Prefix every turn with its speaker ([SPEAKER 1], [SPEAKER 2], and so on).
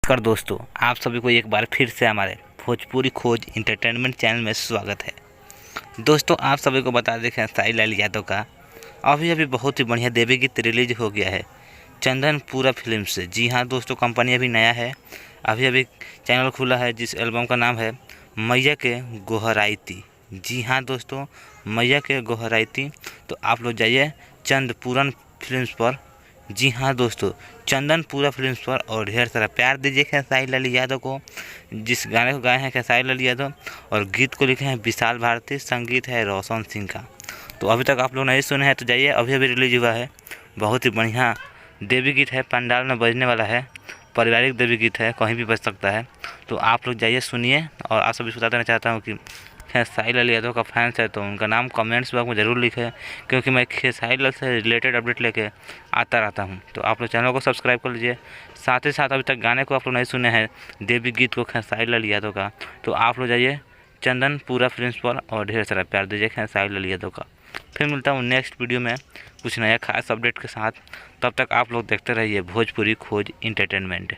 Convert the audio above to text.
[SPEAKER 1] नमस्कार दोस्तों, आप सभी को एक बार फिर से हमारे भोजपुरी खोज इंटरटेनमेंट चैनल में स्वागत है। दोस्तों, आप सभी को बता दें खेसारी लाल यादव का अभी अभी बहुत ही बढ़िया देवी गीत रिलीज हो गया है चंदनपुरा फिल्म से। जी हाँ दोस्तों, कंपनी अभी नया है, अभी अभी चैनल खुला है जिस एल्बम का नाम है मैया के गोहराइती। जी हाँ दोस्तों, मैया के गोहराइती। तो आप लोग जाइए चंदपुरन फिल्म्स पर। जी हाँ दोस्तों, चंदनपुरा फिल्म्स पर, और ढेर सारा प्यार दीजिए खेसारी लाल यादव को। जिस गाने को गाए हैं खेसारी लाल यादव और गीत को लिखे हैं विशाल भारती, संगीत है रोशन सिंह का। तो अभी तक आप लोग नहीं सुने हैं तो जाइए, अभी अभी रिलीज हुआ है, बहुत ही बढ़िया देवी गीत है, पंडाल में बजने वाला है, पारिवारिक देवी गीत है, कहीं भी बज सकता है। तो आप लोग जाइए सुनिए। और आप सभी बता देना चाहता हूँ कि खेसारी लाल यादव का फैंस है तो उनका नाम कमेंट्स बॉक्स में ज़रूर लिखें, क्योंकि मैं खेसारी लाल से रिलेटेड अपडेट लेके आता रहता हूं। तो आप लोग चैनल को सब्सक्राइब कर लीजिए। साथ ही साथ अभी तक गाने को आप लोग नहीं सुने हैं देवी गीत को खेसारी लाल यादव का, तो आप लोग जाइए चंदनपुरा फिल्म्स पर और ढेर सारा प्यार दीजिए खेसारी लाल यादव का। फिर मिलता हूँ नेक्स्ट वीडियो में कुछ नया खास अपडेट के साथ। तब तक आप लोग देखते रहिए भोजपुरी खोज इंटरटेनमेंट।